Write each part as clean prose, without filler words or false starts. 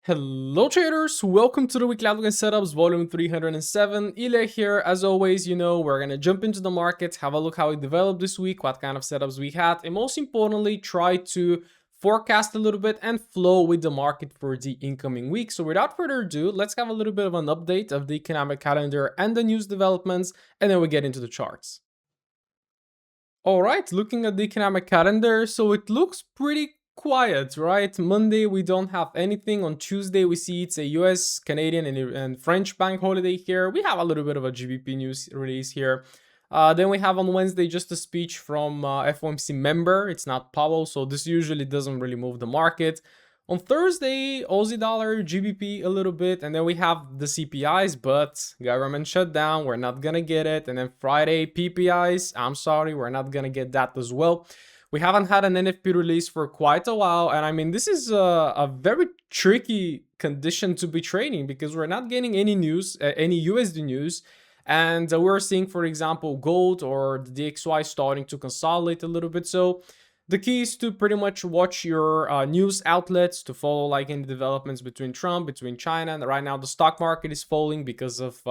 Hello traders, welcome to the weekly outlook and setups volume 307. Iliya here. As always, we're gonna jump into the market, have a look how it developed this week, what kind of setups we had, and most importantly, try to forecast a little bit and flow with the market for the incoming week. So without further ado, let's have a little bit of an update of the economic calendar and the news developments, and then we get into the charts. All right, looking at the economic calendar, so it looks pretty quiet, right? Monday, we don't have anything. On Tuesday, we see it's a US, Canadian, and French bank holiday here. We have a little bit of a GBP news release here. Then we have on Wednesday just a speech from FOMC member. It's not Powell, so this usually doesn't really move the market. On Thursday, Aussie dollar, GBP a little bit, and then we have the CPIs, but government shutdown, we're not gonna get it. And then Friday, PPIs, I'm sorry, we're not gonna get that as well. We haven't had an NFP release for quite a while, and I mean, this is a very tricky condition to be trading because we're not getting any news, any USD news, and we're seeing, for example, gold or the DXY starting to consolidate a little bit. So the key is to pretty much watch your news outlets to follow like any developments between Trump, between China, and right now the stock market is falling because of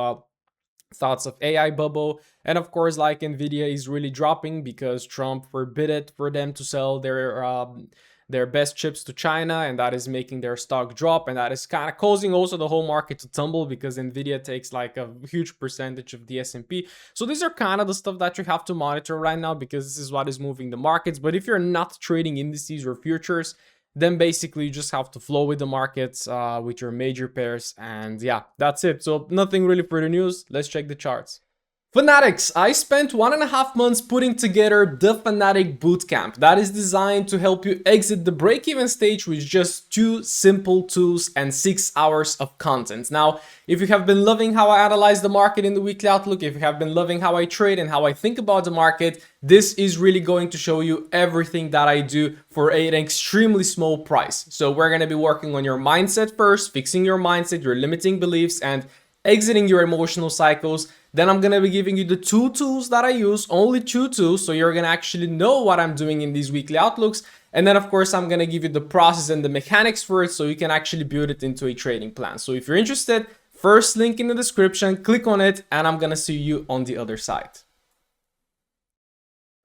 thoughts of AI bubble, and of course like Nvidia is really dropping because Trump forbid it for them to sell their best chips to China, and that is making their stock drop, and that is kind of causing also the whole market to tumble because Nvidia takes like a huge percentage of the S&P. So these are kind of the stuff that you have to monitor right now because this is what is moving the markets. But if you're not trading indices or futures, then basically you just have to flow with the markets with your major pairs, and yeah, that's it. So nothing really further news. Let's check the charts. Fanatics, I spent 1.5 months putting together the Fanatic Bootcamp that is designed to help you exit the break-even stage with just 2 simple tools and 6 hours of content. Now, if you have been loving how I analyze the market in the weekly outlook, if you have been loving how I trade and how I think about the market, this is really going to show you everything that I do for an extremely small price. So we're going to be working on your mindset first, fixing your mindset, your limiting beliefs, and exiting your emotional cycles. Then I'm going to be giving you the 2 tools that I use, only 2 tools, so you're going to actually know what I'm doing in these weekly outlooks. And then of course I'm going to give you the process and the mechanics for it so you can actually build it into a trading plan. So if you're interested, first link in the description, click on it, and I'm going to see you on the other side.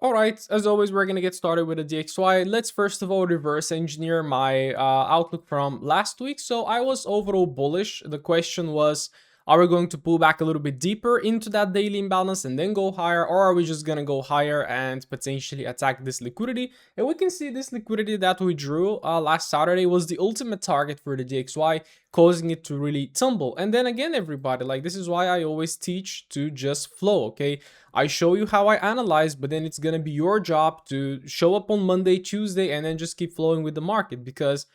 Alright, as always, we're going to get started with the DXY. Let's first of all reverse engineer my outlook from last week. So I was overall bullish. The question was, are we going to pull back a little bit deeper into that daily imbalance and then go higher, or are we just going to go higher and potentially attack this liquidity? And we can see this liquidity that we drew last Saturday was the ultimate target for the DXY, causing it to really tumble. And then again, everybody, like this is why I always teach to just flow, okay? I show you how I analyze, but then it's going to be your job to show up on Monday, Tuesday, and then just keep flowing with the market, because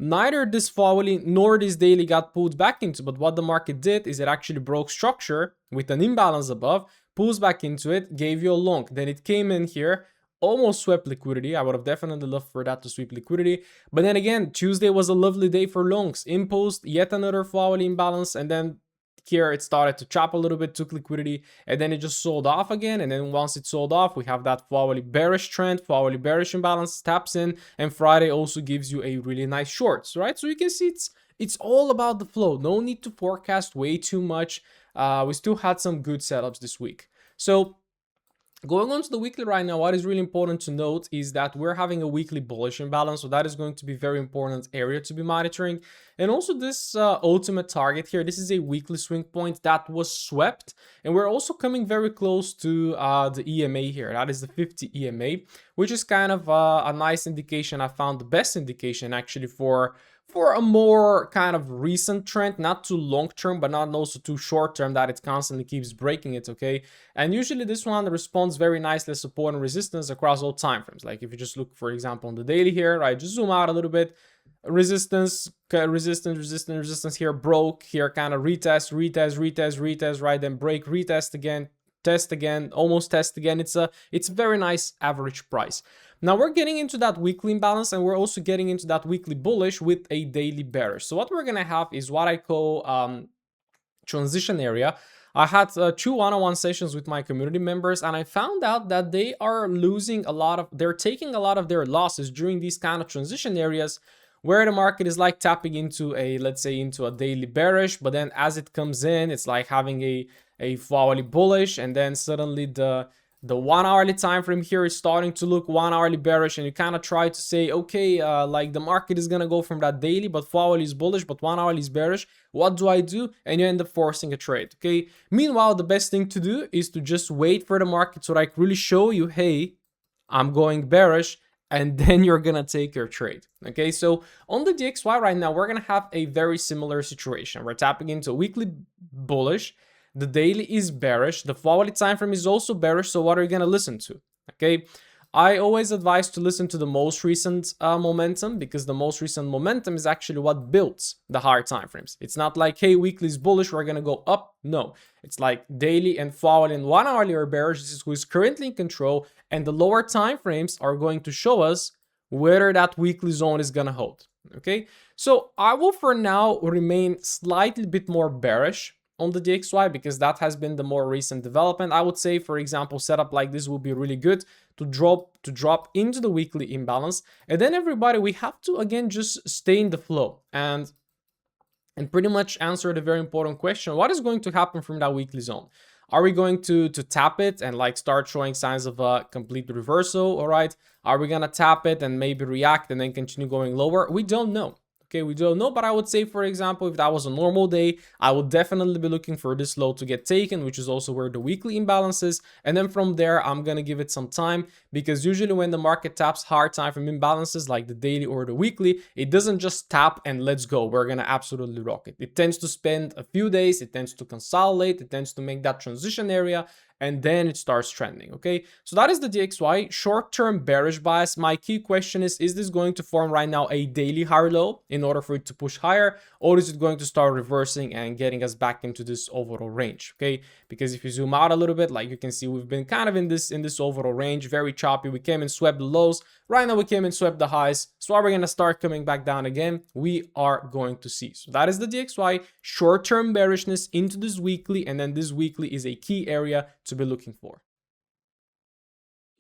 neither this hourly nor this daily got pulled back into, but what the market did is it actually broke structure with an imbalance above, pulls back into it, gave you a long. Then it came in here, almost swept liquidity. I would have definitely loved for that to sweep liquidity. But then again, Tuesday was a lovely day for longs. Imposed yet another hourly imbalance, and then here it started to chop a little bit, took liquidity, and then it just sold off again. And then once it sold off, we have that hourly bearish trend, hourly bearish imbalance taps in, and Friday also gives you a really nice shorts, right? So you can see it's all about the flow. No need to forecast way too much. We still had some good setups this week. So going on to the weekly right now, what is really important to note is that we're having a weekly bullish imbalance. So that is going to be a very important area to be monitoring. And also this ultimate target here, this is a weekly swing point that was swept. And we're also coming very close to the EMA here. That is the 50 EMA, which is kind of a nice indication. I found the best indication actually for a more kind of recent trend, not too long term, but not also too short term, that it constantly keeps breaking it, okay? And usually this one responds very nicely as support and resistance across all time frames. Like if you just look, for example, on the daily here, right, just zoom out a little bit, resistance, resistance here, broke here, kind of retest, right, then break, retest again, test again, almost test again. It's a very nice average price. Now we're getting into that weekly imbalance, and we're also getting into that weekly bullish with a daily bearish. So what we're gonna have is what I call transition area. I had 2 one-on-one sessions with my community members, and I found out that they are losing they're taking a lot of their losses during these kind of transition areas where the market is like tapping into a, let's say, into a daily bearish, but then as it comes in, it's like having a hourly bullish, and then suddenly the 1 hourly time frame here is starting to look 1 hourly bearish, and you kind of try to say, okay, like the market is gonna go from that daily, but 4 hourly is bullish, but 1 hourly is bearish. What do I do? And you end up forcing a trade. Okay. Meanwhile, the best thing to do is to just wait for the market to like really show you, hey, I'm going bearish, and then you're gonna take your trade. Okay, so on the DXY right now, we're gonna have a very similar situation. We're tapping into a weekly bullish, the daily is bearish, the 4 hourly time frame is also bearish. So what are you gonna listen to? Okay, I always advise to listen to the most recent momentum, because the most recent momentum is actually what builds the higher time frames. It's not like, hey, weekly is bullish, we're gonna go up. No, it's like daily and 4 hourly and 1 hourly are bearish. This is who is currently in control, and the lower time frames are going to show us whether that weekly zone is gonna hold. Okay, so I will for now remain slightly bit more bearish on the DXY, because that has been the more recent development. I would say, for example, setup like this will be really good to drop into the weekly imbalance, and then everybody, we have to again just stay in the flow and pretty much answer the very important question: what is going to happen from that weekly zone? Are we going to tap it and like start showing signs of a complete reversal? All right, are we gonna tap it and maybe react and then continue going lower? We don't know. Okay, we don't know, but I would say, for example, if that was a normal day, I would definitely be looking for this low to get taken, which is also where the weekly imbalance is. And then from there, I'm going to give it some time, because usually when the market taps hard time from imbalances like the daily or the weekly, it doesn't just tap and let's go. We're going to absolutely rock it. It tends to spend a few days. It tends to consolidate. It tends to make that transition area, and then it starts trending. Okay, so that is the DXY short-term bearish bias. My key question is this going to form right now a daily higher low in order for it to push higher, or is it going to start reversing and getting us back into this overall range? Okay, because if you zoom out a little bit, like you can see, we've been kind of in this overall range, very choppy. We came and swept the lows. Right now we came and swept the highs. So are we going to start coming back down again? We are going to see. So that is the DXY short-term bearishness into this weekly, and then this weekly is a key area to be looking for.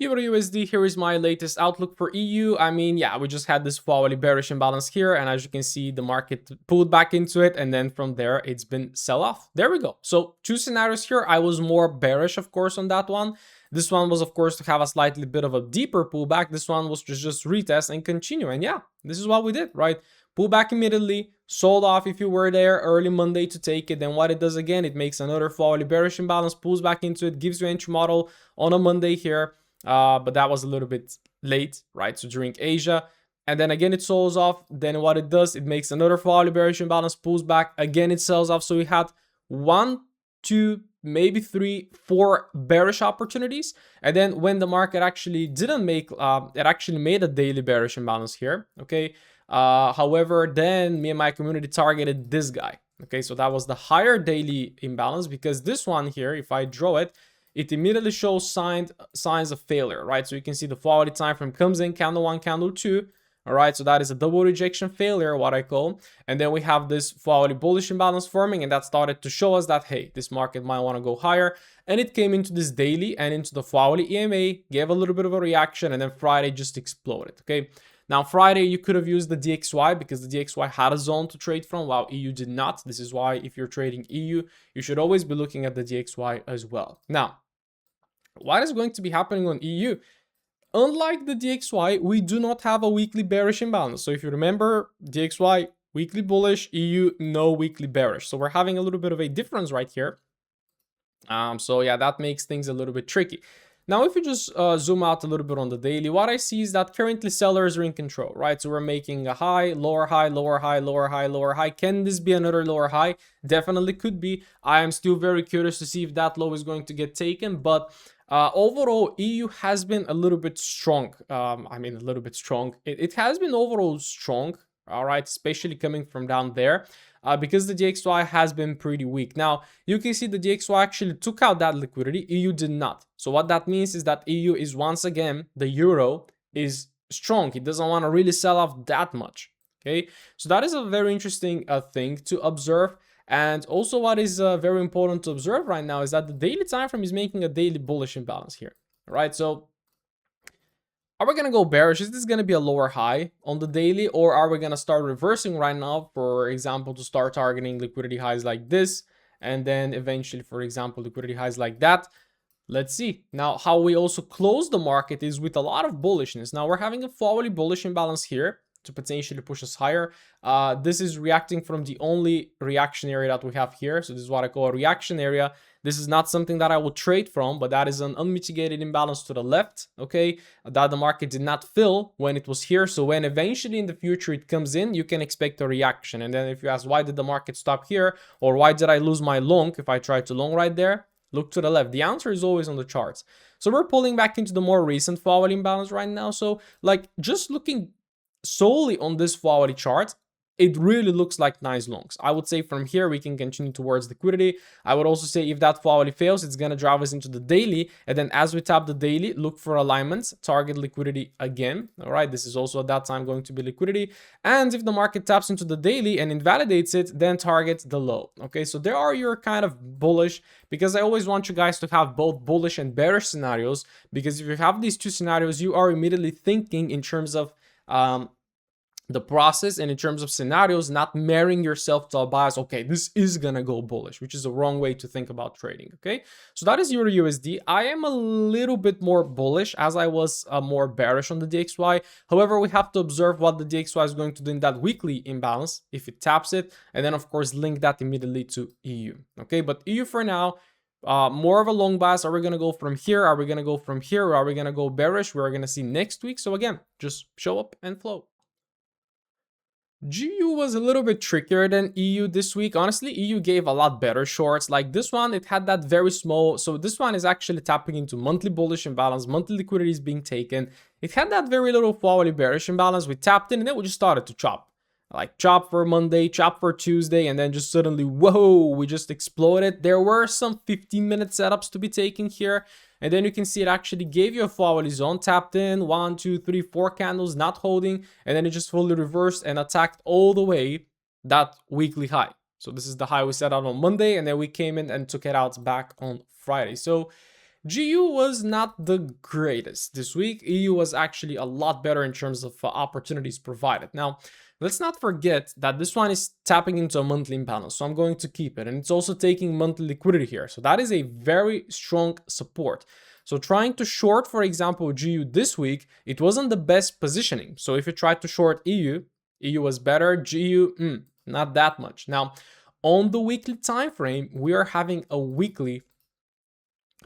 XAUUSD, here is my latest outlook for EU. I mean, yeah, we just had this hourly bearish imbalance here, and as you can see, the market pulled back into it, and then from there, it's been sell off. There we go. So 2 scenarios here. I was more bearish, of course, on that one. This one was, of course, to have a slightly bit of a deeper pullback. This one was to just retest and continue. And yeah, this is what we did, right? Pull back immediately, sold off if you were there early Monday to take it. Then what it does again, it makes another hourly bearish imbalance, pulls back into it, gives you entry model on a Monday here. But that was a little bit late, right? So during Asia, and then again it sells off. Then what it does, it makes another hourly bearish imbalance, pulls back again, it sells off. So we had 1, 2, maybe 3, 4 bearish opportunities, and then when the market actually didn't make it actually made a daily bearish imbalance here. Okay, however, then me and my community targeted this guy. Okay, so that was the higher daily imbalance, because this one here, if I draw it, it immediately shows signs of failure, right? So you can see the hourly time frame comes in, candle 1, candle 2. All right, so that is a double rejection failure, what I call. And then we have this hourly bullish imbalance forming, and that started to show us that, hey, this market might want to go higher. And it came into this daily and into the hourly EMA, gave a little bit of a reaction, and then Friday just exploded. Okay, now Friday you could have used the DXY, because the DXY had a zone to trade from, while EU did not. This is why if you're trading EU, you should always be looking at the DXY as well. Now, what is going to be happening on EU? Unlike the DXY, we do not have a weekly bearish imbalance. So if you remember, DXY weekly bullish, EU no weekly bearish. So we're having a little bit of a difference right here. So yeah, that makes things a little bit tricky. Now, if you just zoom out a little bit on the daily, what I see is that currently sellers are in control, right? So we're making a high, lower high, lower high, lower high, lower high. Can this be another lower high? Definitely could be. I am still very curious to see if that low is going to get taken, but overall, EU has been a little bit strong. I mean, a little bit strong. It has been overall strong, all right, especially coming from down there, because the DXY has been pretty weak. Now, you can see the DXY actually took out that liquidity. EU did not. So what that means is that EU is, once again, the euro is strong. It doesn't want to really sell off that much. Okay, so that is a very interesting thing to observe. And also what is very important to observe right now is that the daily time frame is making a daily bullish imbalance here, right? So Are we gonna go bearish? Is this gonna be a lower high on the daily, or are we gonna start reversing right now, for example, to start targeting liquidity highs like this, and then eventually, for example, liquidity highs like that? Let's see. Now, how we also close the market is with a lot of bullishness. Now, we're having a forwardly bullish imbalance here to potentially push us higher. This is reacting from the only reaction area that we have here. So this is what I call a reaction area. This is not something that I will trade from, but that is an unmitigated imbalance to the left, okay, that the market did not fill when it was here. So when eventually in the future it comes in, you can expect a reaction. And then if you ask, why did the market stop here, or why did I lose my long if I tried to long right there? Look to the left. The answer is always on the charts. So we're pulling back into the more recent forward imbalance right now. So like just looking solely on this forward chart, it really looks like nice longs. I would say from here we can continue towards liquidity. I would also say if that forward fails, it's going to drive us into the daily, and then as we tap the daily, look for alignments, target liquidity again. All right, this is also at that time going to be liquidity, and if the market taps into the daily and invalidates it, then target the low. Okay, so there are your kind of bullish, because I always want you guys to have both bullish and bearish scenarios, because if you have these two scenarios, you are immediately thinking in terms of the process and in terms of scenarios, not marrying yourself to a bias. Okay, this is gonna go bullish, which is a wrong way to think about trading. Okay, so that is Euro USD. I am a little bit more bullish, as I was more bearish on the DXY. However, we have to observe what the DXY is going to do in that weekly imbalance if it taps it, and then of course link that immediately to EU. Okay, but EU for now, more of a long bias. Are we going to go from here? Are we going to go from here? Or are we going to go bearish? We're going to see next week. So again, just show up and flow. GU was a little bit trickier than EU this week. Honestly, EU gave a lot better shorts. Like this one, it had that very small. So this one is actually tapping into monthly bullish imbalance. Monthly liquidity is being taken. It had that very little forward bearish imbalance. We tapped in and then we just started to chop. Like chop for Monday, chop for Tuesday, and then just suddenly, whoa, we just exploded. There were some 15-minute setups to be taken here. And then you can see it actually gave you a forward zone, tapped in 1, 2, 3, 4 candles, not holding, and then it just fully reversed and attacked all the way that weekly high. So this is the high we set out on Monday, and then we came in and took it out back on Friday. So GU was not the greatest this week. EU was actually a lot better in terms of opportunities provided. Now, let's not forget that this one is tapping into a monthly imbalance, so I'm going to keep it. And it's also taking monthly liquidity here. So that is a very strong support. So trying to short, for example, GU this week, it wasn't the best positioning. So if you tried to short EU, EU was better, GU, not that much. Now, on the weekly time frame, we are having a weekly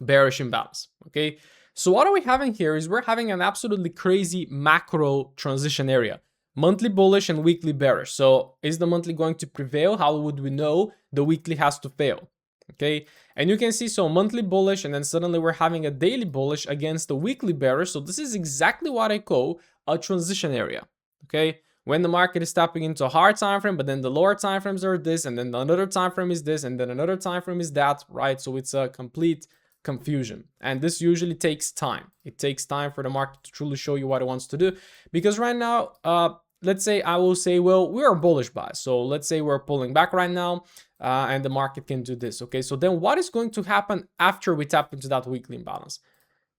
bearish imbalance, okay? So what are we having here is we're having an absolutely crazy macro transition area. Monthly bullish and weekly bearish. So is the monthly going to prevail? How would we know? The weekly has to fail. Okay. And you can see, so monthly bullish, and then suddenly we're having a daily bullish against the weekly bearish. So this is exactly what I call a transition area. Okay. When the market is tapping into a higher time frame, but then the lower time frames are this, and then another time frame is this, and then another time frame is that, right? So it's a complete confusion, and this usually takes time. It takes time for the market to truly show you what it wants to do, because right now, let's say I will say, well, we are bullish bias. So let's say we're pulling back right now, and the market can do this. Okay, so then what is going to happen after we tap into that weekly imbalance?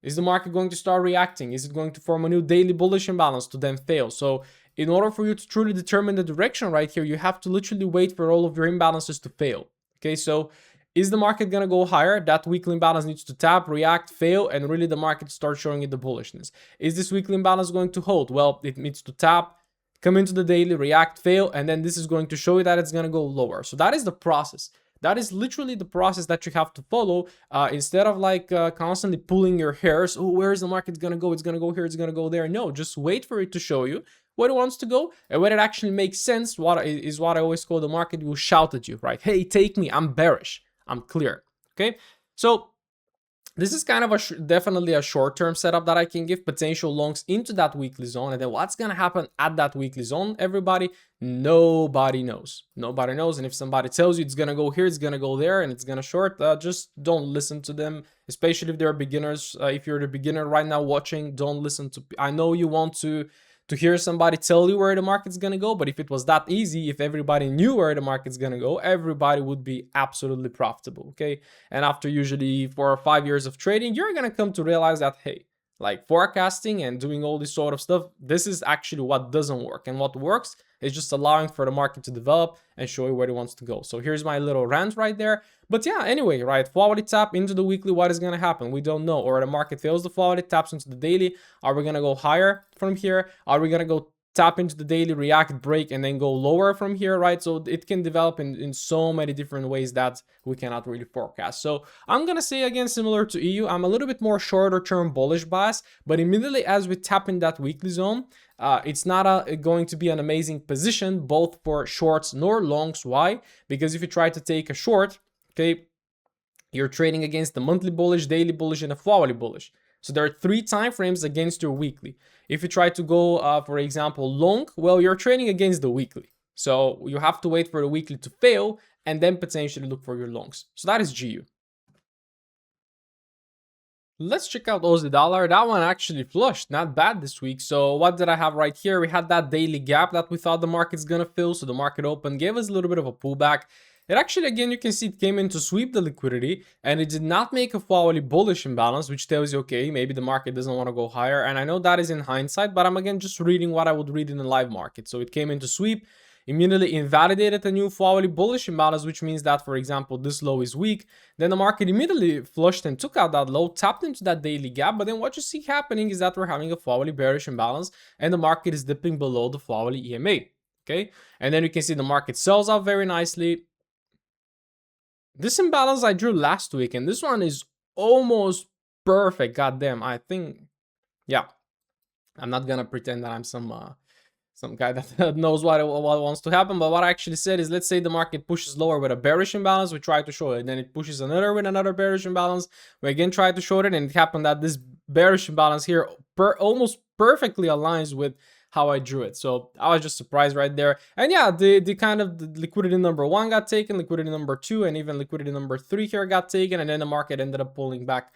Is the market going to start reacting? Is it going to form a new daily bullish imbalance to then fail? So in order for you to truly determine the direction right here, you have to literally wait for all of your imbalances to fail. Okay, so is the market going to go higher? That weekly imbalance needs to tap, react, fail, and really the market starts showing you the bullishness. Is this weekly imbalance going to hold? Well, it needs to tap, come into the daily, react, fail, and then this is going to show you that it's going to go lower. So that is the process. That is literally the process that you have to follow, instead of like constantly pulling your hairs. Oh, where is the market going to go? It's going to go here, it's going to go there. No, just wait for it to show you where it wants to go, and when it actually makes sense, what I always call the market will shout at you, right? Hey, take me, I'm bearish, I'm clear. Okay, so this is kind of definitely a short-term setup that I can give potential longs into that weekly zone. And then what's going to happen at that weekly zone, everybody? Nobody knows. Nobody knows. And if somebody tells you it's going to go here, it's going to go there, and it's going to short, just don't listen to them, especially if they're beginners. If you're the beginner right now watching, don't listen to... I know you want to hear somebody tell you where the market's gonna go, but if it was that easy, if everybody knew where the market's gonna go, everybody would be absolutely profitable, okay? And after usually 4 or 5 years of trading, you're gonna come to realize that, hey, like forecasting and doing all this sort of stuff, this is actually what doesn't work. And what works is just allowing for the market to develop and show you where it wants to go. So here's my little rant right there. But yeah, anyway, right, quality tap into the weekly, what is going to happen? We don't know. Or the market fails the quality, taps into the daily. Are we going to go higher from here? Are we going to go tap into the daily, react, break, and then go lower from here, right? So it can develop in so many different ways that we cannot really forecast. So I'm gonna say again, similar to EU, I'm a little bit more shorter term bullish bias, but immediately as we tap in that weekly zone, it's not going to be an amazing position both for shorts nor longs. Why? Because if you try to take a short, okay, you're trading against the monthly bullish, daily bullish, and a hourly bullish. So there are 3 time frames against your weekly. If you try to go, for example, long, well, you're trading against the weekly. So you have to wait for the weekly to fail and then potentially look for your longs. So that is GU. Let's check out Aussie dollar. That one actually flushed, not bad this week. So what did I have right here? We had that daily gap that we thought the market's gonna fill. So the market open, gave us a little bit of a pullback. It actually, again, you can see it came in to sweep the liquidity and it did not make a hourly bullish imbalance, which tells you, okay, maybe the market doesn't want to go higher. And I know that is in hindsight, but I'm again just reading what I would read in the live market. So it came in to sweep, immediately invalidated a new hourly bullish imbalance, which means that, for example, this low is weak. Then the market immediately flushed and took out that low, tapped into that daily gap. But then what you see happening is that we're having a hourly bearish imbalance and the market is dipping below the hourly EMA. Okay. And then you can see the market sells out very nicely. This imbalance I drew last week, and this one is almost perfect. Goddamn, I think, yeah. I'm not gonna pretend that I'm some guy that knows what wants to happen, but what I actually said is, let's say the market pushes lower with a bearish imbalance, we try to short it, then it pushes another with another bearish imbalance, we again try to short it, and it happened that this bearish imbalance here almost perfectly aligns with how I drew it. So I was just surprised right there. And yeah, the kind of the liquidity number 1 got taken, liquidity number 2, and even liquidity number 3 here got taken, and then the market ended up pulling back.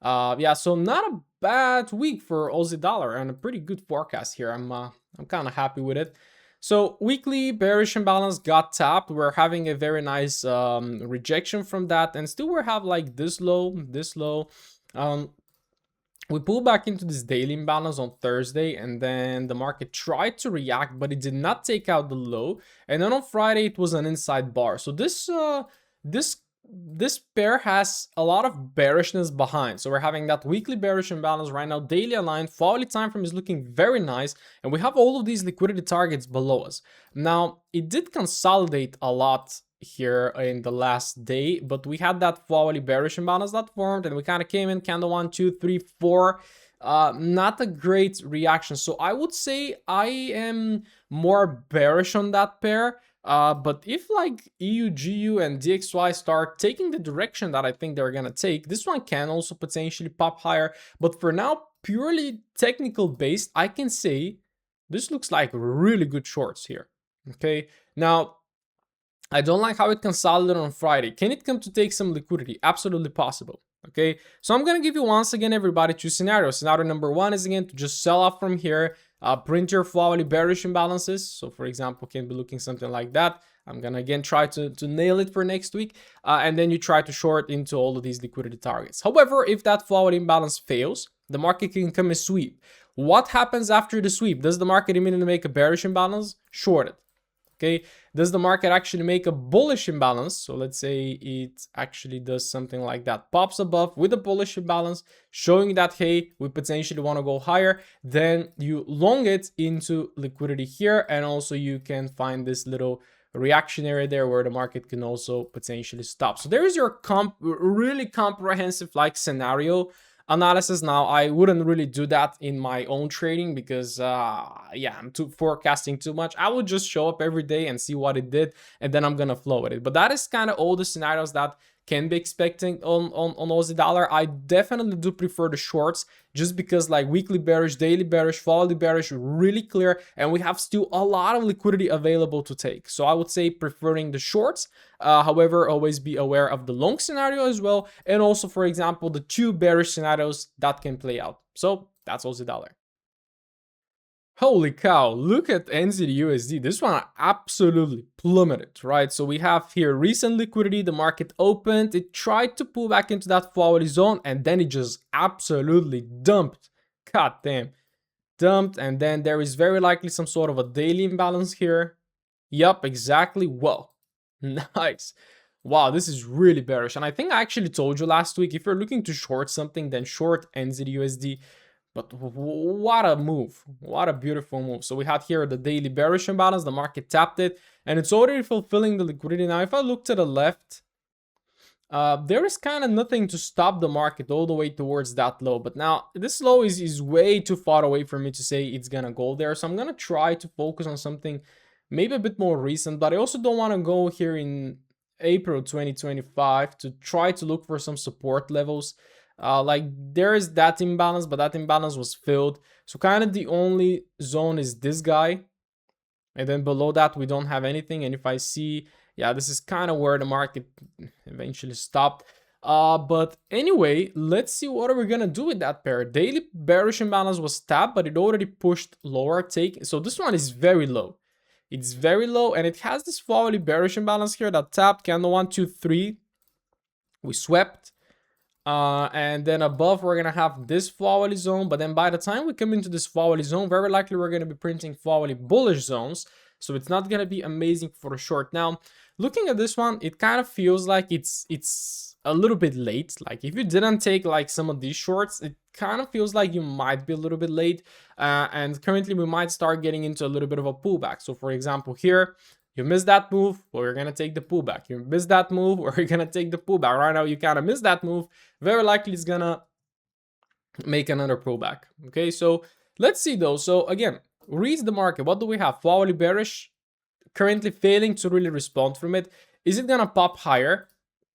Yeah, so not a bad week for Aussie dollar and a pretty good forecast here. I'm kind of happy with it. So weekly bearish imbalance got tapped. We're having a very nice rejection from that, and still we have like this low. We pulled back into this daily imbalance on Thursday, and then the market tried to react, but it did not take out the low. And then on Friday, it was an inside bar. So this pair has a lot of bearishness behind. So we're having that weekly bearish imbalance right now, daily aligned, hourly time frame is looking very nice, and we have all of these liquidity targets below us. Now, it did consolidate a lot here in the last day, but we had that hourly bearish imbalance that formed, and we kind of came in candle 1, 2, 3, 4. Not a great reaction. So I would say I am more bearish on that pair. But if like EU, GU, and DXY start taking the direction that I think they're gonna take, this one can also potentially pop higher. But for now, purely technical based, I can say this looks like really good shorts here. Okay, now I don't like how it consolidated on Friday. Can it come to take some liquidity? Absolutely possible. Okay, so I'm gonna give you once again, everybody, 2 scenarios. Scenario number 1 is again to just sell off from here, print your hourly bearish imbalances. So for example, can be looking something like that. I'm gonna again try to nail it for next week, and then you try to short into all of these liquidity targets. However, if that hourly imbalance fails, the market can come and sweep. What happens after the sweep? Does the market immediately make a bearish imbalance? Short it. Okay, does the market actually make a bullish imbalance? So let's say it actually does something like that, pops above with a bullish imbalance, showing that, hey, we potentially want to go higher. Then you long it into liquidity here, and also you can find this little reaction area there where the market can also potentially stop. So there is your really comprehensive like scenario analysis. Now, I wouldn't really do that in my own trading because yeah, I'm forecasting too much. I would just show up every day and see what it did, and then I'm gonna flow with it. But that is kind of all the scenarios that can be expecting on Aussie dollar. I definitely do prefer the shorts just because like weekly bearish, daily bearish, hourly bearish, really clear, and we have still a lot of liquidity available to take. So I would say preferring the shorts. However, always be aware of the long scenario as well, and also, for example, the 2 bearish scenarios that can play out. So that's Aussie dollar. Holy cow, look at NZUSD. This one absolutely plummeted, right? So we have here recent liquidity, the market opened, it tried to pull back into that hourly zone, and then it just absolutely dumped God damn. Dumped, and then there is very likely some sort of a daily imbalance here. Yup, exactly. Whoa. Nice. Wow, this is really bearish. And I think I actually told you last week, if you're looking to short something, then short NZUSD. But what a move. What a beautiful move. So we had here the daily bearish imbalance. The market tapped it, and it's already fulfilling the liquidity. Now, if I look to the left, there is kind of nothing to stop the market all the way towards that low. But now this low is way too far away for me to say it's gonna go there. So I'm gonna try to focus on something maybe a bit more recent, but I also don't want to go here in April 2025 to try to look for some support levels. Like there is that imbalance, but that imbalance was filled. So kind of the only zone is this guy. And then below that, we don't have anything. And if I see, yeah, this is kind of where the market eventually stopped. But anyway, let's see what are we gonna do with that pair. Daily bearish imbalance was tapped, but it already pushed lower. So this one is very low. It's very low, and it has this hourly bearish imbalance here that tapped candle 1, 2, 3. We swept. And then above, we're gonna have this hourly zone. But then by the time we come into this hourly zone, very likely we're gonna be printing hourly bullish zones. So it's not gonna be amazing for the short. Now, looking at this one, it kind of feels like it's a little bit late. Like if you didn't take like some of these shorts, it kind of feels like you might be a little bit late. And currently we might start getting into a little bit of a pullback. So for example, here, you missed that move, or you're going to take the pullback. You missed that move, or you're going to take the pullback. Right now, you kind of missed that move. Very likely it's going to make another pullback. Okay, so let's see though. So again, reads the market. What do we have? Hourly bearish, currently failing to really respond from it. Is it going to pop higher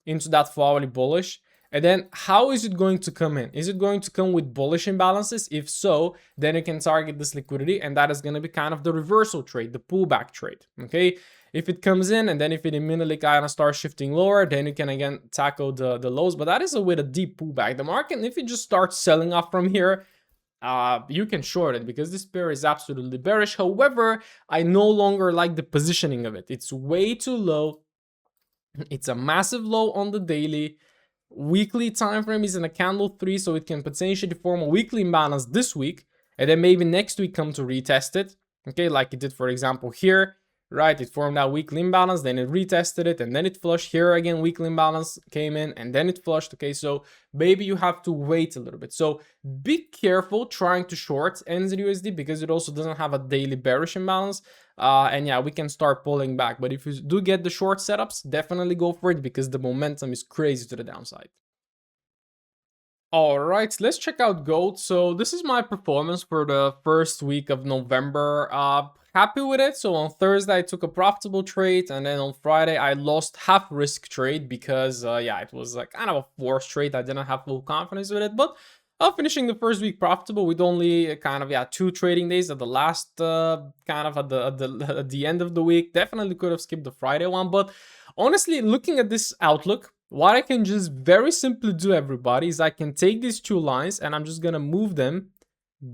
into that hourly bullish? And then how is it going to come in? Is it going to come with bullish imbalances? If so, then you can target this liquidity, and that is going to be kind of the reversal trade, the pullback trade. Okay, if it comes in and then if it immediately kind of starts shifting lower, then you can again tackle the lows. But that is with a deep pullback. The market, if it just starts selling off from here, you can short it because this pair is absolutely bearish. However, I no longer like the positioning of it. It's way too low. It's a massive low on the daily. Weekly time frame is in a candle 3, so it can potentially form a weekly imbalance this week, and then maybe next week come to retest it. Okay, like it did for example here, right? It formed that weekly imbalance, then it retested it, and then it flushed here again. Weekly imbalance came in, and then it flushed. Okay, so maybe you have to wait a little bit. So be careful trying to short NZUSD because it also doesn't have a daily bearish imbalance. And yeah, we can start pulling back. But if you do get the short setups, definitely go for it because the momentum is crazy to the downside. All right, let's check out gold. So this is my performance for the first week of November. Happy with it. So on Thursday, I took a profitable trade, and then on Friday, I lost half risk trade because yeah, it was kind of a forced trade. I didn't have full confidence with it, but finishing the first week profitable with only kind of 2 trading days at the last kind of at the end of the week. Definitely could have skipped the Friday one, but honestly, looking at this outlook, what I can just very simply do, everybody, is I can take these 2 lines and I'm just gonna move them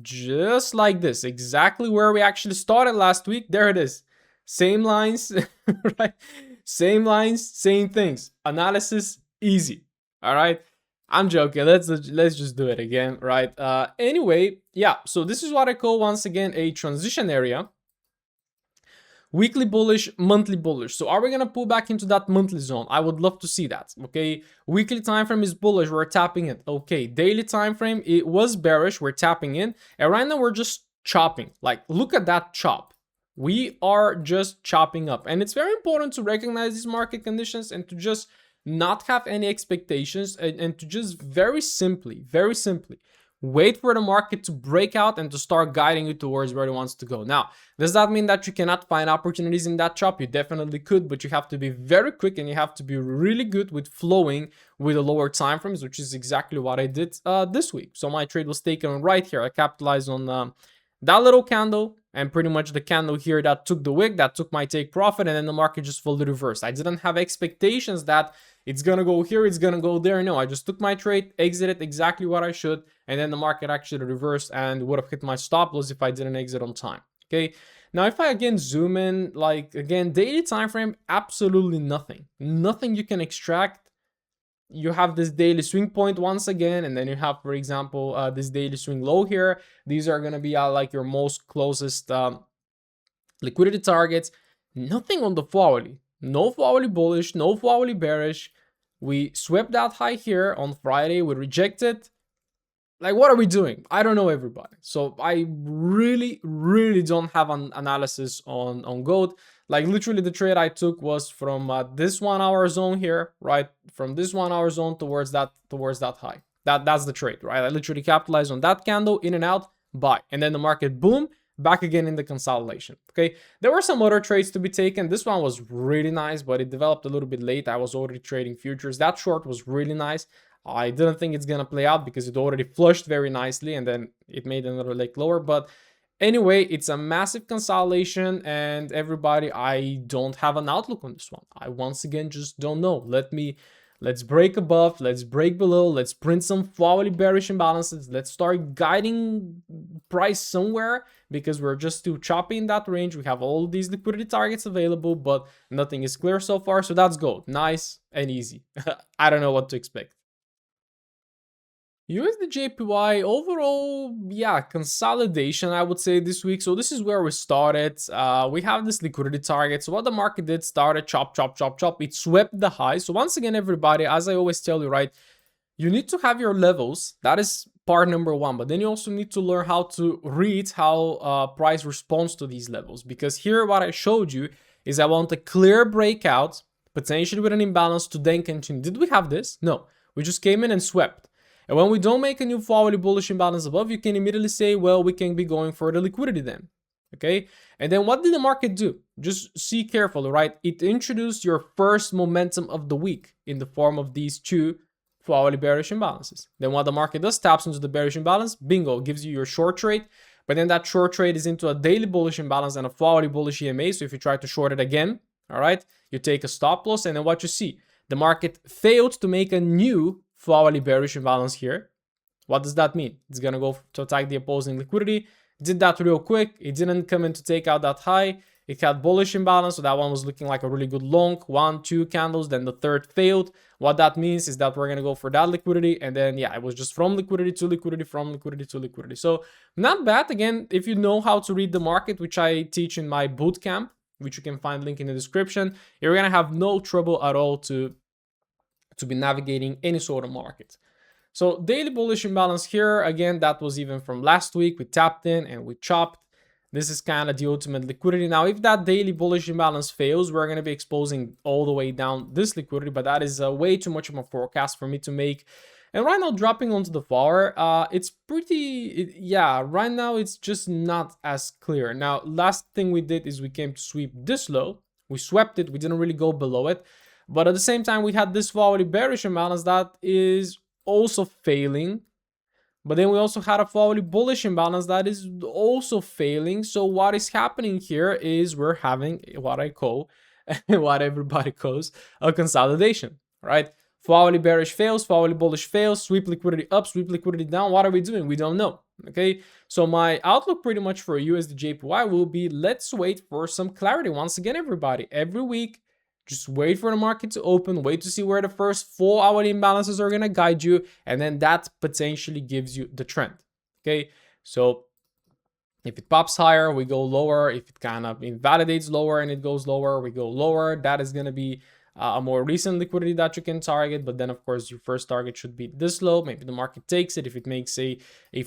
just like this, exactly where we actually started last week. There it is, same lines, right? Same lines, same things. Analysis easy. All right. I'm joking. Let's just do it again, right? Anyway, yeah, so this is what I call, once again, a transition area. Weekly bullish, monthly bullish. So are we gonna pull back into that monthly zone? I would love to see that. Okay, weekly time frame is bullish, we're tapping it. Okay, daily time frame, it was bearish, we're tapping in, and right now we're just chopping. Like, look at that chop. We are just chopping up, and it's very important to recognize these market conditions and to just not have any expectations, and to just very simply wait for the market to break out and to start guiding you towards where it wants to go. Now, does that mean that you cannot find opportunities in that chop? You definitely could, but you have to be very quick and you have to be really good with flowing with the lower time frames, which is exactly what I did this week. So my trade was taken right here. I capitalized on that little candle, and pretty much the candle here that took the wick, that took my take profit, and then the market just fully reversed. I didn't have expectations that it's gonna go here, it's gonna go there. No, I just took my trade, exited exactly what I should, and then the market actually reversed and would have hit my stop loss if I didn't exit on time. Okay, now if I again zoom in, like again, daily time frame, absolutely nothing you can extract you have this daily swing point once again, and then you have, for example, this daily swing low here. These are going to be like your most closest liquidity targets. Nothing on the hourly. No hourly bullish, no hourly bearish. We swept that high here on Friday. We rejected. Like, what are we doing? I don't know, everybody. So I really don't have an analysis on gold. Like, literally the trade I took was from this 1 hour zone here, right? From this 1 hour zone towards that high. That's the trade, right? I literally capitalized on that candle, in and out, buy. And then the market, boom, back again in the consolidation. Okay, there were some other trades to be taken. This one was really nice, but it developed a little bit late. I was already trading futures. That short was really nice. I didn't think it's gonna play out because it already flushed very nicely, and then it made another leg lower. But anyway, it's a massive consolidation, and everybody, I don't have an outlook on this one. I once again just don't know. Let's break above, let's break below, let's print some hourly bearish imbalances, let's start guiding price somewhere, because we're just too choppy in that range. We have all these liquidity targets available, but nothing is clear so far. So that's gold. Nice and easy. I don't know what to expect. USD/JPY overall, yeah, consolidation, I would say, this week. So this is where we started. We have this liquidity target. So what the market did, started chop, chop, chop, chop. It swept the high. So once again, everybody, as I always tell you, right, you need to have your levels. That is part number one. But then you also need to learn how to read how price responds to these levels. Because here, what I showed you is I want a clear breakout, potentially with an imbalance, to then continue. Did we have this? No. We just came in and swept. And when we don't make a new hourly bullish imbalance above, you can immediately say, well, we can be going for the liquidity then. Okay. And then what did the market do? Just see carefully, right? It introduced your first momentum of the week in the form of these two hourly bearish imbalances. Then what the market does, taps into the bearish imbalance, bingo, gives you your short trade. But then that short trade is into a daily bullish imbalance and a hourly bullish EMA. So if you try to short it again, all right, you take a stop loss, and then what you see, the market failed to make a new hourly bearish imbalance here. What does that mean? It's gonna go to attack the opposing liquidity. Did that real quick. It didn't come in to take out that high. It had bullish imbalance, so that one was looking like a really good long. 1, 2 candles, then the third failed. What that means is that we're gonna go for that liquidity, and then yeah, it was just from liquidity to liquidity, from liquidity to liquidity. So not bad. Again, if you know how to read the market, which I teach in my bootcamp, which you can find link in the description, you're gonna have no trouble at all to be navigating any sort of market. So daily bullish imbalance here, again, that was even from last week. We tapped in and we chopped. This is kind of the ultimate liquidity. Now, if that daily bullish imbalance fails, we're going to be exposing all the way down this liquidity, but that is way too much of a forecast for me to make. And right now, dropping onto the floor, it's pretty, yeah, right now it's just not as clear. Now, last thing we did is we came to sweep this low. We swept it. We didn't really go below it. But at the same time, we had this hourly bearish imbalance that is also failing. But then we also had a hourly bullish imbalance that is also failing. So what is happening here is we're having what I call, what everybody calls, a consolidation, right? Hourly bearish fails, hourly bullish fails, sweep liquidity up, sweep liquidity down. What are we doing? We don't know. Okay, so my outlook pretty much for USD/JPY will be, let's wait for some clarity. Once again, everybody, every week, just wait for the market to open, wait to see where the first 4 hourly imbalances are going to guide you, and then that potentially gives you the trend. Okay, so if it pops higher, we go lower. If it kind of invalidates lower and it goes lower, we go lower. That is going to be a more recent liquidity that you can target. But then, of course, your first target should be this low. Maybe the market takes it. If it makes a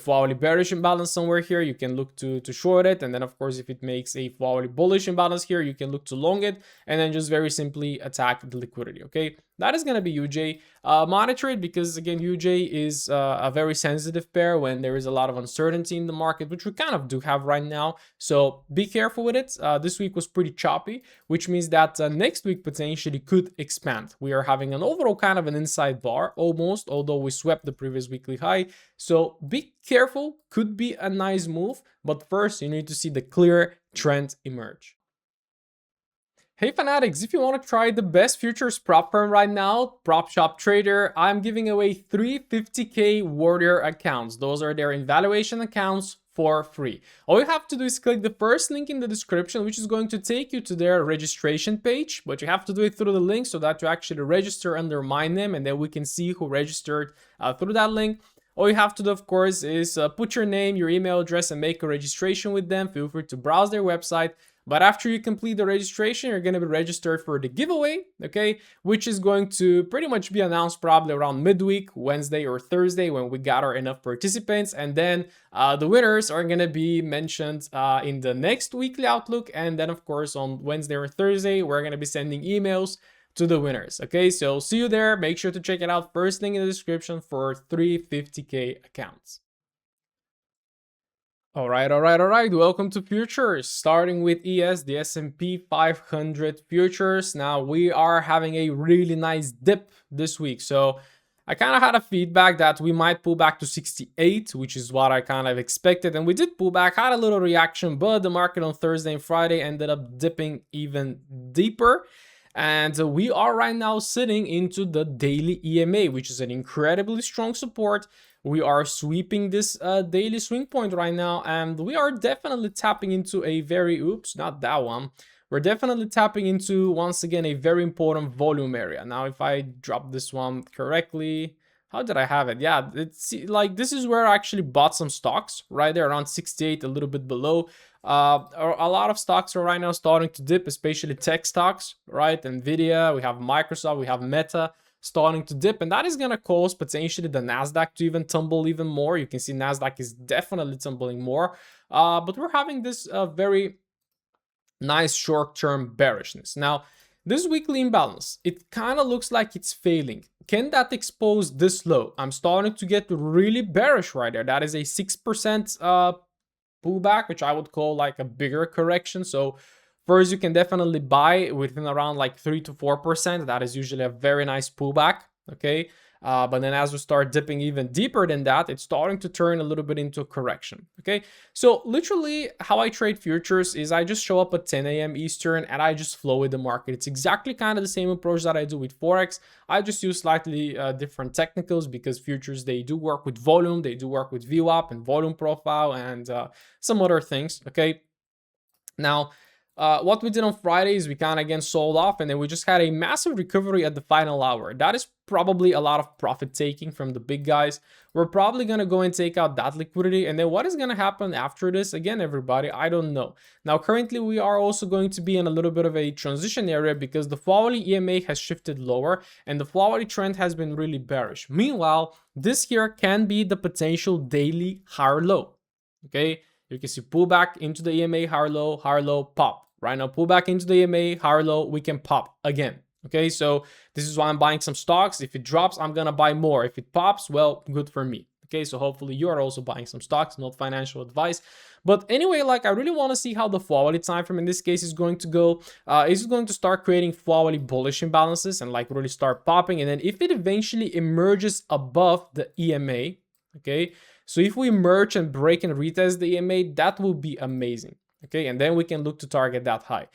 hourly bearish imbalance somewhere here, you can look to short it. And then, of course, if it makes a hourly bullish imbalance here, you can look to long it. And then just very simply attack the liquidity, okay? That is going to be UJ. Monitor it because, again, UJ is a very sensitive pair when there is a lot of uncertainty in the market, which we kind of do have right now. So be careful with it. This week was pretty choppy, which means that next week potentially could expand. We are having an overall kind of an inside bar almost, although we swept the previous weekly high. So be careful. Could be a nice move. But first, you need to see the clear trend emerge. Hey Fanatics, if you want to try the best futures prop firm right now, Prop Shop Trader, I'm giving away 3 50K Warrior accounts. Those are their evaluation accounts for free. All you have to do is click the first link in the description, which is going to take you to their registration page, but you have to do it through the link so that you actually register under my name, and then we can see who registered through that link. All you have to do, of course, is put your name, your email address, and make a registration with them. Feel free to browse their website. But after you complete the registration, you're going to be registered for the giveaway, okay? Which is going to pretty much be announced probably around midweek, Wednesday or Thursday, when we gather enough participants. And then the winners are going to be mentioned in the next weekly outlook. And then, of course, on Wednesday or Thursday, we're going to be sending emails to the winners. Okay, so see you there. Make sure to check it out. First link in the description for 350K accounts. All right. Welcome to futures. Starting with ES, the S&P 500 futures. Now we are having a really nice dip this week. So I kind of had a feedback that we might pull back to 68, which is what I kind of expected. And we did pull back, had a little reaction, but the market on Thursday and Friday ended up dipping even deeper. And we are right now sitting into the daily EMA, which is an incredibly strong support. We are sweeping this daily swing point right now, and we are definitely tapping into a very, oops, not that one. We're definitely tapping into, once again, a very important volume area. Now, if I drop this one correctly, how did I have it? Yeah, it's like this is where I actually bought some stocks right there around 68, a little bit below. A lot of stocks are right now starting to dip, especially tech stocks, right? Nvidia, we have Microsoft, we have Meta starting to dip, and that is going to cause potentially the Nasdaq to even tumble even more. You can see Nasdaq is definitely tumbling more, but we're having this very nice short-term bearishness. Now, this weekly imbalance, it kind of looks like it's failing. Can that expose this low? I'm starting to get really bearish right there. That is a 6% pullback, which I would call like a bigger correction. So first, you can definitely buy within around like 3 to 4%. That is usually a very nice pullback, okay? But then as we start dipping even deeper than that, it's starting to turn a little bit into a correction, okay? So literally how I trade futures is I just show up at 10 a.m. Eastern and I just flow with the market. It's exactly kind of the same approach that I do with Forex. I just use slightly different technicals because futures, they do work with volume, they do work with VWAP and volume profile and some other things, okay? Now, what we did on Friday is we kind of again sold off, and then we just had a massive recovery at the final hour. That is probably a lot of profit taking from the big guys. We're probably going to go and take out that liquidity, and then what is going to happen after this? Again, everybody, I don't know. Now, currently, we are also going to be in a little bit of a transition area because the Flowery EMA has shifted lower, and the Flowery trend has been really bearish. Meanwhile, this here can be the potential daily higher low, okay? You can see pullback into the EMA, higher low, pop. Right now, pull back into the EMA, higher low, we can pop again. Okay, so this is why I'm buying some stocks. If it drops, I'm gonna buy more. If it pops, well, good for me. Okay, so hopefully you are also buying some stocks, not financial advice. But anyway, like I really want to see how the Flowery time frame in this case is going to go. Is it going to start creating Flowery bullish imbalances and like really start popping? And then if it eventually emerges above the EMA, okay, so if we emerge and break and retest the EMA, that will be amazing. Okay, and then we can look to target that high.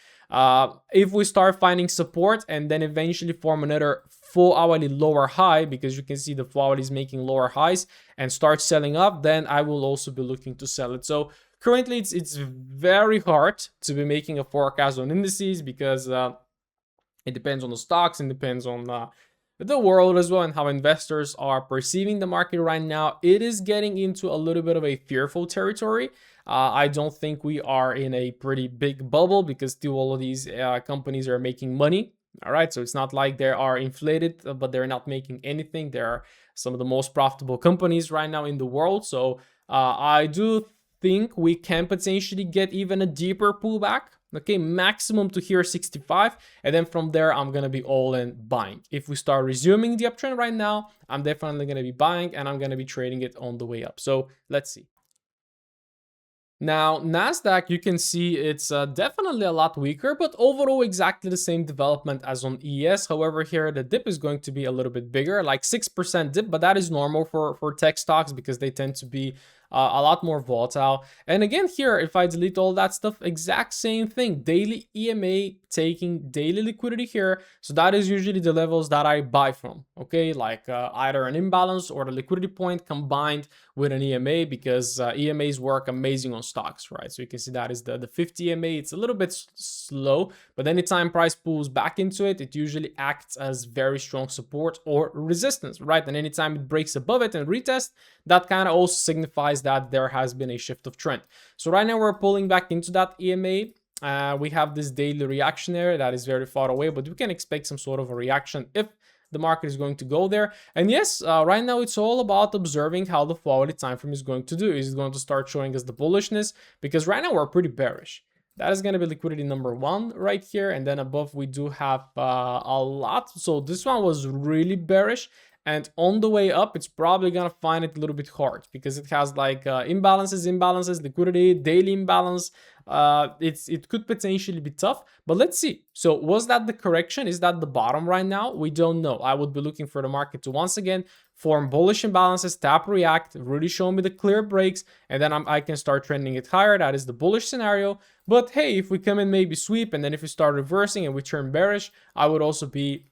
If we start finding support and then eventually form another full hourly lower high, because you can see the Flowery is making lower highs and start selling up, then I will also be looking to sell it. So currently it's very hard to be making a forecast on indices because it depends on the stocks and depends on the world as well and how investors are perceiving the market right now. It is getting into a little bit of a fearful territory. I don't think we are in a pretty big bubble because still all of these companies are making money. All right, so it's not like they are inflated, but they're not making anything. They are some of the most profitable companies right now in the world. So I do think we can potentially get even a deeper pullback. Okay, maximum to here 65, and then from there I'm gonna be all in buying. If we start resuming the uptrend right now, I'm definitely gonna be buying and I'm gonna be trading it on the way up. So let's see. Now, Nasdaq, you can see it's definitely a lot weaker, but overall exactly the same development as on ES. However, here the dip is going to be a little bit bigger, like 6% dip, but that is normal for tech stocks because they tend to be a lot more volatile. And again, here, if I delete all that stuff, exact same thing, daily EMA taking daily liquidity here. So that is usually the levels that I buy from, okay? Like either an imbalance or the liquidity point combined with an EMA, because EMAs work amazing on stocks, right? So you can see that is the 50 EMA. It's a little bit slow, but anytime price pulls back into it, it usually acts as very strong support or resistance, right? And anytime it breaks above it and retest, that kind of also signifies that there has been a shift of trend. So right now we're pulling back into that EMA. We have this daily reactionary that is very far away, but we can expect some sort of a reaction if the market is going to go there. And yes, right now it's all about observing how the forward time frame is going to do. Is it going to start showing us the bullishness? Because right now we're pretty bearish. That is going to be liquidity number one right here. And then above we do have a lot. So this one was really bearish. And on the way up, it's probably going to find it a little bit hard because it has like imbalances, liquidity, daily imbalance. It could potentially be tough, but let's see. So was that the correction? Is that the bottom right now? We don't know. I would be looking for the market to once again form bullish imbalances, tap react, really show me the clear breaks, and then I can start trending it higher. That is the bullish scenario. But hey, if we come in maybe sweep, and then if we start reversing and we turn bearish, I would also be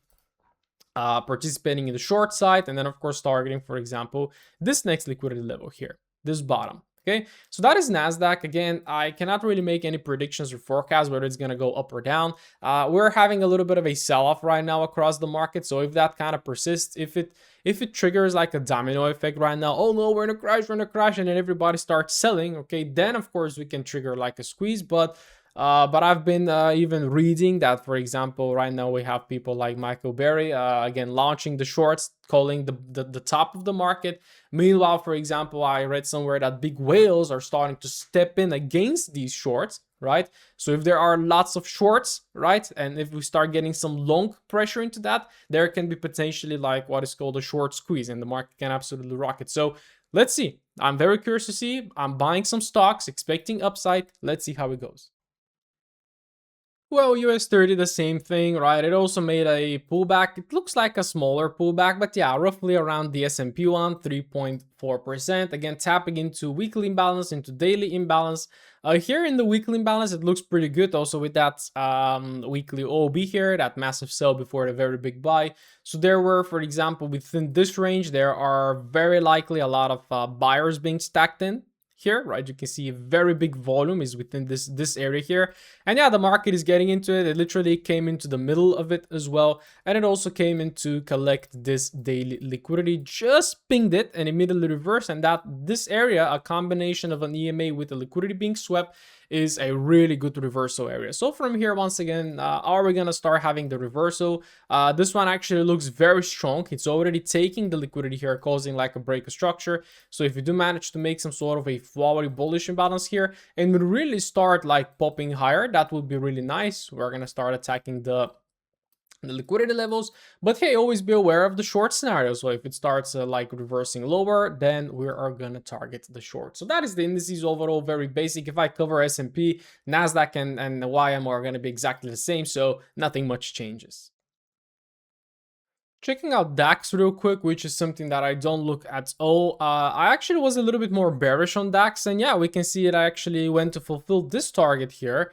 participating in the short side, and then of course targeting, for example, this next liquidity level here, this bottom. Okay, so that is Nasdaq. Again, I cannot really make any predictions or forecasts whether it's going to go up or down. We're having a little bit of a sell-off right now across the market. So if that kind of persists, if it triggers like a domino effect right now, oh no, we're in a crash, and then everybody starts selling, okay, then of course we can trigger like a squeeze. But I've been even reading that, for example, right now we have people like Michael Berry, again, launching the shorts, calling the top of the market. Meanwhile, for example, I read somewhere that big whales are starting to step in against these shorts, right? So if there are lots of shorts, right, and if we start getting some long pressure into that, there can be potentially like what is called a short squeeze, and the market can absolutely rocket. So let's see. I'm very curious to see. I'm buying some stocks, expecting upside. Let's see how it goes. Well, US 30, the same thing, right? It also made a pullback. It looks like a smaller pullback, but yeah, roughly around the S&P one, 3.4%. Again, tapping into weekly imbalance, into daily imbalance. Here in the weekly imbalance, it looks pretty good also with that weekly OB here, that massive sell before the very big buy. So there were, for example, within this range, there are very likely a lot of buyers being stacked in here, right? You can see a very big volume is within this area here. And yeah, the market is getting into it. It literally came into the middle of it as well. And it also came in to collect this daily liquidity, just pinged it and immediately reversed. And that this area, a combination of an EMA with the liquidity being swept, is a really good reversal area. So from here, once again, are we gonna start having the reversal? This one actually looks very strong. It's already taking the liquidity here, causing like a break of structure. So if you do manage to make some sort of a quality bullish imbalance here and really start like popping higher, that would be really nice. We're gonna start attacking the liquidity levels, but hey, always be aware of the short scenario. So if it starts like reversing lower, then we are gonna target the short. So that is the indices overall, very basic. If I cover S&P, Nasdaq and YM are gonna be exactly the same, so nothing much changes. Checking out DAX real quick, which is something that I don't look at all. I actually was a little bit more bearish on DAX, and yeah, we can see it actually went to fulfill this target here.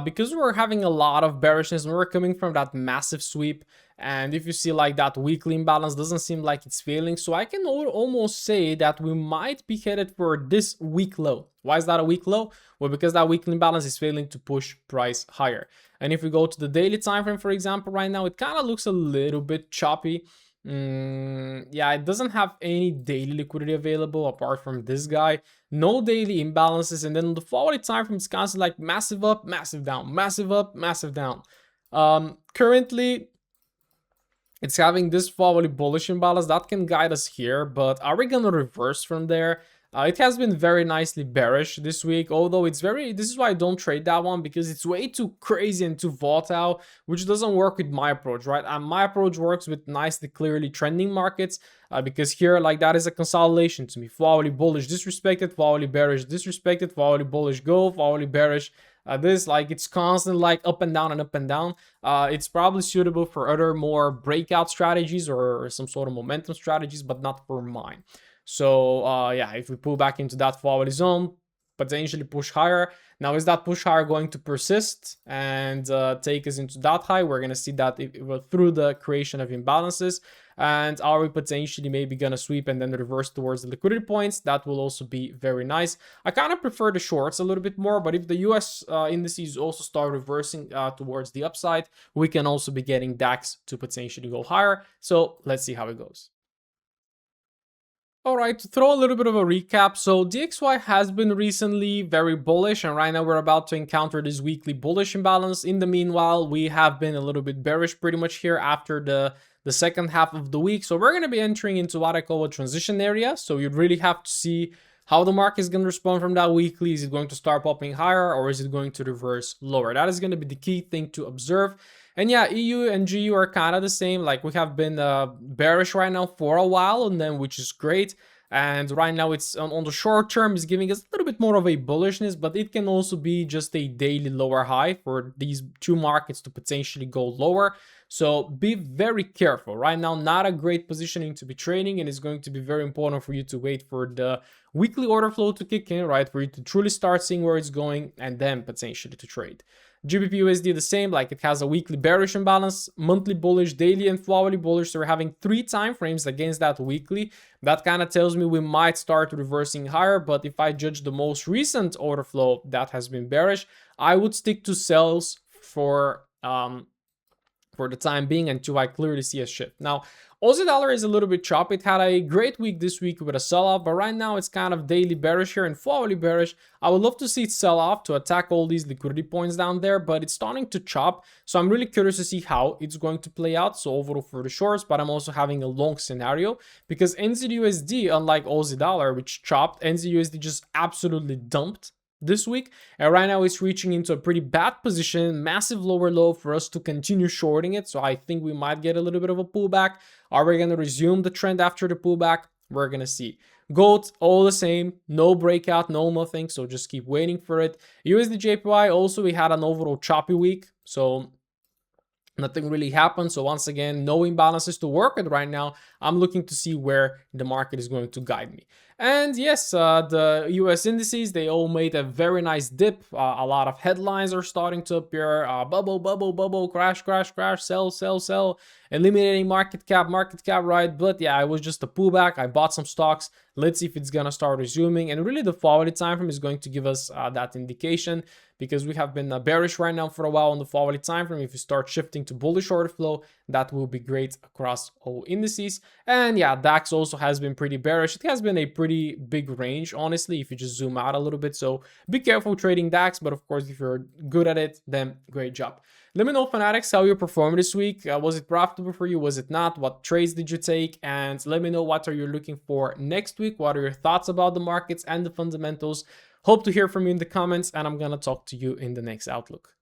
Because we're having a lot of bearishness and we're coming from that massive sweep, and if you see like that weekly imbalance doesn't seem like it's failing, so I can almost say that we might be headed for this weak low. Why is that a weak low? Well, because that weekly imbalance is failing to push price higher. And if we go to the daily time frame, for example, right now it kind of looks a little bit choppy. Yeah, it doesn't have any daily liquidity available apart from this guy. No daily imbalances, and then the forward time frame is constantly like massive up, massive down, massive up, massive down. Currently it's having this forward bullish imbalance that can guide us here, but are we gonna reverse from there? It has been very nicely bearish this week, although this is why I don't trade that one, because it's way too crazy and too volatile, which doesn't work with my approach, right? And my approach works with nicely, clearly trending markets, because here, like, that is a consolidation to me. Forward bullish, disrespected, forward bearish, disrespected, forward bullish, go, forward bearish. This, like, it's constant, like, up and down and up and down. It's probably suitable for other more breakout strategies or some sort of momentum strategies, but not for mine. So yeah, if we pull back into that volatile zone, potentially push higher. Now, is that push higher going to persist and take us into that high? We're going to see that through the creation of imbalances. And are we potentially maybe going to sweep and then reverse towards the liquidity points? That will also be very nice. I kind of prefer the shorts a little bit more, but if the US indices also start reversing towards the upside, we can also be getting DAX to potentially go higher. So let's see how it goes. All right, to throw a little bit of a recap, so DXY has been recently very bullish, and right now we're about to encounter this weekly bullish imbalance. In the meanwhile, we have been a little bit bearish pretty much here after the second half of the week. So we're going to be entering into what I call a transition area. So you'd really have to see how the market is going to respond from that weekly. Is it going to start popping higher, or is it going to reverse lower? That is going to be the key thing to observe. And yeah, EU and GU are kind of the same. Like, we have been bearish right now for a while, and then, which is great. And right now it's on the short term is giving us a little bit more of a bullishness, but it can also be just a daily lower high for these two markets to potentially go lower. So be very careful. Right now, not a great positioning to be trading, and it's going to be very important for you to wait for the weekly order flow to kick in, right? For you to truly start seeing where it's going and then potentially to trade. GBP/USD the same, like it has a weekly bearish imbalance, monthly bullish, daily and hourly bullish. So we're having 3 time frames against that weekly. That kind of tells me we might start reversing higher, but if I judge the most recent order flow that has been bearish, I would stick to sells for the time being until I clearly see a shift. Now, Aussie dollar is a little bit choppy. It had a great week this week with a sell-off, but right now it's kind of daily bearish here and hourly bearish. I would love to see it sell off to attack all these liquidity points down there, but it's starting to chop. So I'm really curious to see how it's going to play out. So overall for the shorts, but I'm also having a long scenario because NZUSD, unlike Aussie dollar, which chopped, NZUSD just absolutely dumped this week, and right now it's reaching into a pretty bad position, massive lower low for us to continue shorting it. So I think we might get a little bit of a pullback. Are we going to resume the trend after the pullback? We're going to see. Gold, all the same, no breakout, no nothing, so just keep waiting for it. USD/JPY also, we had an overall choppy week, so nothing really happened. So once again, no imbalances to work with right now. I'm looking to see where the market is going to guide me. And yes, the US indices, they all made a very nice dip. A lot of headlines are starting to appear. Bubble, bubble, bubble, crash, crash, crash, sell, sell, sell, eliminating market cap, right? But yeah, it was just a pullback. I bought some stocks. Let's see if it's going to start resuming. And really the forward time frame is going to give us that indication, because we have been bearish right now for a while on the forward time frame. If you start shifting to bullish order flow, that will be great across all indices. And yeah, DAX also has been pretty bearish. It has been a pretty big range, honestly, if you just zoom out a little bit. So be careful trading DAX, but of course, if you're good at it, then great job. Let me know, Fanatics, how you performed this week. Was it profitable for you? Was it not? What trades did you take? And let me know what are you looking for next week. What are your thoughts about the markets and the fundamentals? Hope to hear from you in the comments, and I'm gonna talk to you in the next Outlook.